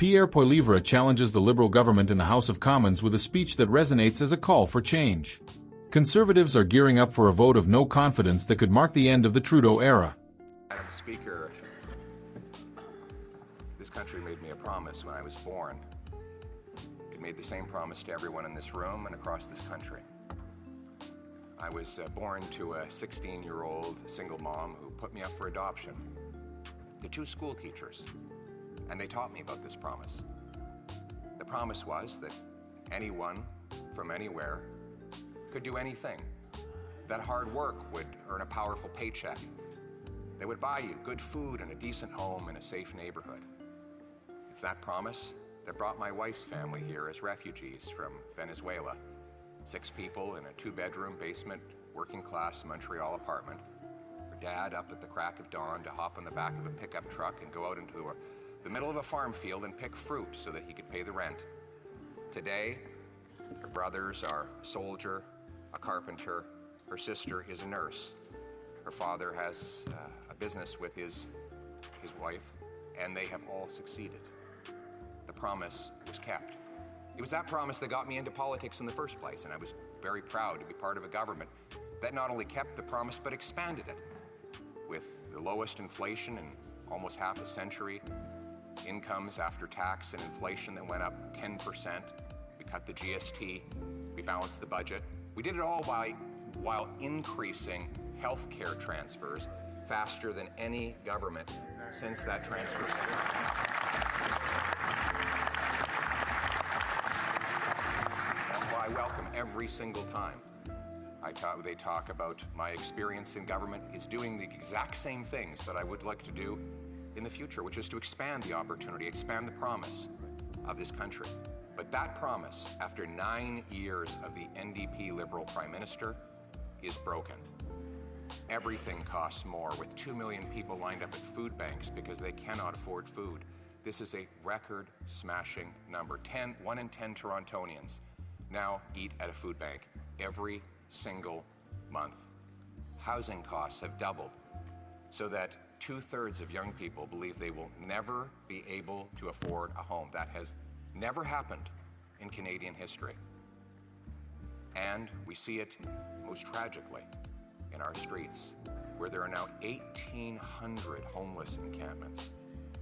Pierre Poilievre challenges the Liberal government in the House of Commons with a speech that resonates as a call for change. Conservatives are gearing up for a vote of no confidence that could mark the end of the Trudeau era. Madam Speaker, this country made me a promise when I was born. It made the same promise to everyone in this room and across this country. I was born to a 16-year-old single mom who put me up for adoption to 2 school teachers, and they taught me about this promise. The promise was that anyone from anywhere could do anything, that hard work would earn a powerful paycheck, they would buy you good food and a decent home in a safe neighborhood. It's that promise that brought my wife's family here as refugees from Venezuela. 6 people in a 2-bedroom basement, working-class Montreal apartment. Her dad up at the crack of dawn to hop on the back of a pickup truck and go out into the middle of a farm field and pick fruit so that he could pay the rent. Today, her brothers are a soldier, a carpenter. Her sister is a nurse. Her father has a business with his wife, and they have all succeeded. The promise was kept. It was that promise that got me into politics in the first place, and I was very proud to be part of a government that not only kept the promise, but expanded it. With the lowest inflation in almost half a century, incomes after tax and inflation that went up 10%, we cut the GST, we balanced the budget. We did it all while increasing health care transfers faster than any government since that transfer. I welcome every single time they talk about my experience in government is doing the exact same things that I would like to do in the future, which is to expand the opportunity, expand the promise of this country. But that promise, after 9 years of the NDP Liberal Prime Minister, is broken. Everything costs more, with 2 million people lined up at food banks because they cannot afford food. This is a record-smashing number. 1 in 10 Torontonians now eat at a food bank every single month. Housing costs have doubled, so that 2/3 of young people believe they will never be able to afford a home. That has never happened in Canadian history. And we see it most tragically in our streets, where there are now 1,800 homeless encampments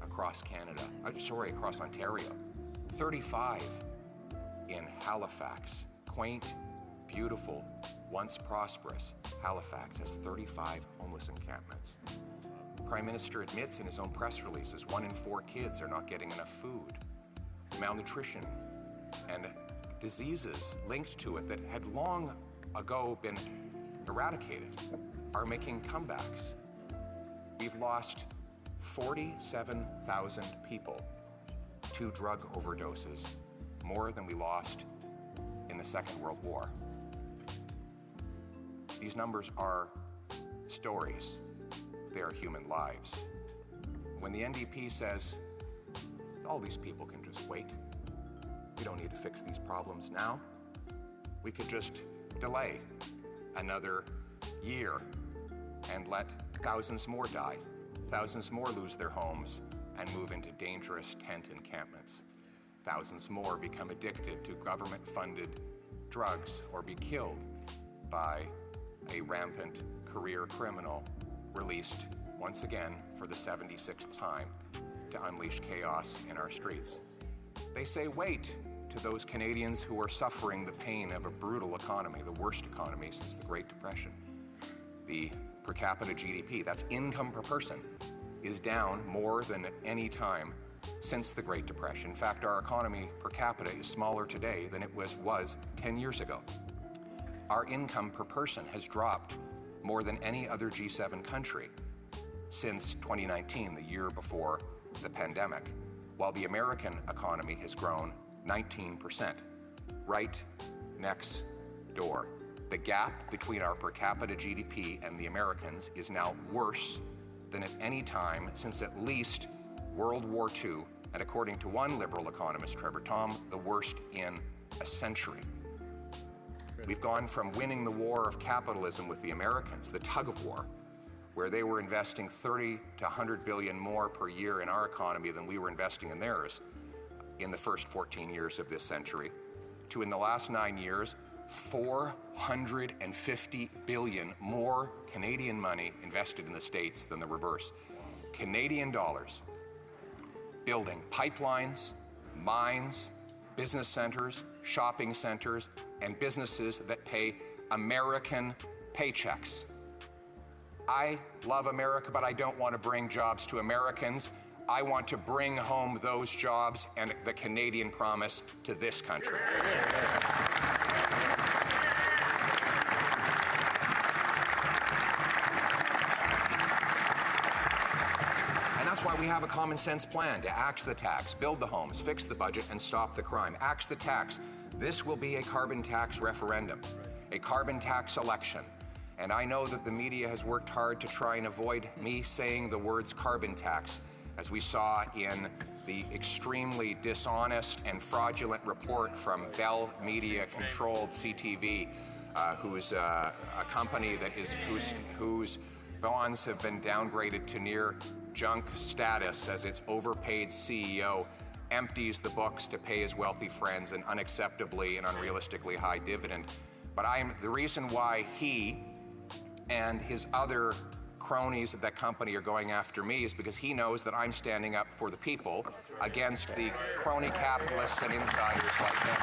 across Canada, across Ontario, 35 in Halifax. Quaint, beautiful, once prosperous Halifax has 35 homeless encampments. The Prime Minister admits in his own press releases 1 in 4 kids are not getting enough food. Malnutrition and diseases linked to it that had long ago been eradicated are making comebacks. We've lost 47,000 people to drug overdoses, more than we lost in the Second World War. These numbers are stories. They are human lives. When the NDP says, all these people can just wait, we don't need to fix these problems now, we could just delay another year and let thousands more die, thousands more lose their homes and move into dangerous tent encampments. Thousands more become addicted to government-funded drugs or be killed by a rampant career criminal released once again for the 76th time to unleash chaos in our streets. They say wait to those Canadians who are suffering the pain of a brutal economy, the worst economy since the Great Depression. The per capita GDP, that's income per person, is down more than at any time since the Great Depression. In fact, our economy per capita is smaller today than it was 10 years ago. Our income per person has dropped more than any other G7 country since 2019, the year before the pandemic, while the American economy has grown 19%, right next door. The gap between our per capita GDP and the Americans is now worse than at any time since at least World War II, and according to one liberal economist, Trevor Tom, the worst in a century. We've gone from winning the war of capitalism with the Americans, the tug of war, where they were investing 30 to 100 billion more per year in our economy than we were investing in theirs, in the first 14 years of this century to, in the last 9 years, 450 billion more Canadian money invested in the States than the reverse. Canadian dollars building pipelines, mines, business centers, shopping centers, and businesses that pay American paychecks. I love America, but I don't want to bring jobs to Americans. I want to bring home those jobs and the Canadian promise to this country. That's why we have a common sense plan to axe the tax, build the homes, fix the budget, and stop the crime. Axe the tax. This will be a carbon tax referendum, a carbon tax election. And I know that the media has worked hard to try and avoid me saying the words carbon tax, as we saw in the extremely dishonest and fraudulent report from Bell Media-controlled CTV, who's a company that is whose bonds have been downgraded to near junk status as its overpaid CEO empties the books to pay his wealthy friends an unacceptably and unrealistically high dividend. But the reason why he and his other cronies of that company are going after me is because he knows that I'm standing up for the people against the crony capitalists and insiders like him.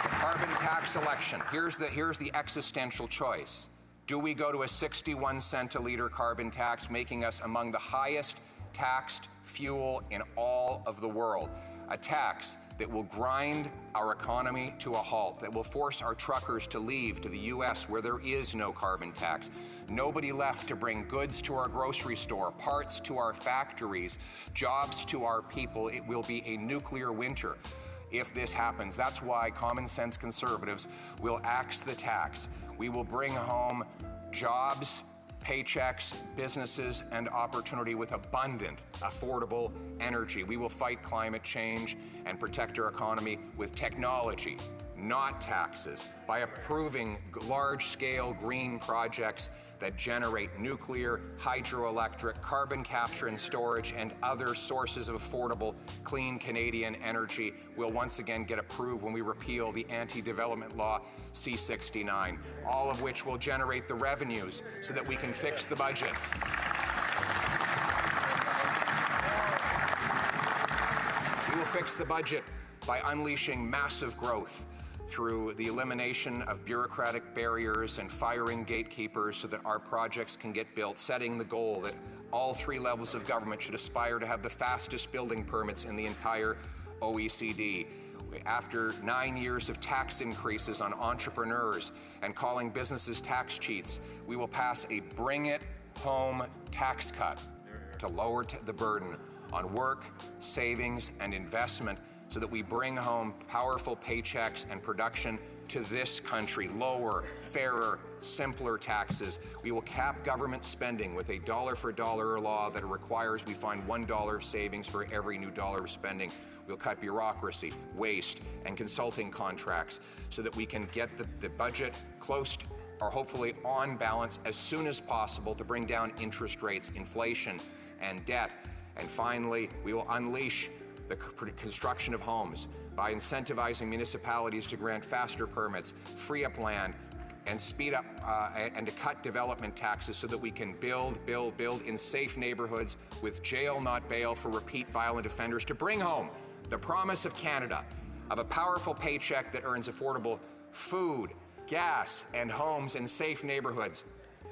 The carbon tax election. Here's the existential choice. Do we go to a 61 cent a litre carbon tax, making us among the highest taxed fuel in all of the world? A tax that will grind our economy to a halt, that will force our truckers to leave to the US where there is no carbon tax. Nobody left to bring goods to our grocery store, parts to our factories, jobs to our people. It will be a nuclear winter if this happens. That's why common sense conservatives will axe the tax. We will bring home jobs, paychecks, businesses, and opportunity with abundant, affordable energy. We will fight climate change and protect our economy with technology, not taxes, by approving large-scale green projects that generate nuclear, hydroelectric, carbon capture and storage, and other sources of affordable, clean Canadian energy will once again get approved when we repeal the anti-development law C-69, all of which will generate the revenues so that we can fix the budget. We will fix the budget by unleashing massive growth through the elimination of bureaucratic barriers and firing gatekeepers so that our projects can get built, setting the goal that all three levels of government should aspire to have the fastest building permits in the entire OECD. After 9 years of tax increases on entrepreneurs and calling businesses tax cheats, we will pass a bring it home tax cut to lower the burden on work, savings, and investment so that we bring home powerful paychecks and production to this country, lower, fairer, simpler taxes. We will cap government spending with a dollar-for-dollar law that requires we find $1 savings for every new dollar of spending. We'll cut bureaucracy, waste, and consulting contracts so that we can get the budget close or hopefully on balance as soon as possible to bring down interest rates, inflation, and debt. And finally, we will unleash the construction of homes by incentivizing municipalities to grant faster permits, free up land, and speed up and to cut development taxes so that we can build in safe neighborhoods with jail, not bail, for repeat violent offenders, to bring home the promise of Canada, of a powerful paycheck that earns affordable food, gas, and homes in safe neighborhoods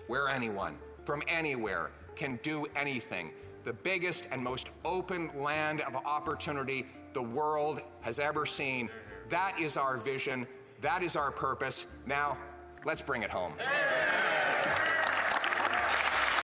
where anyone, from anywhere, can do anything. The biggest and most open land of opportunity the world has ever seen. That is our vision. That is our purpose. Now, let's bring it home.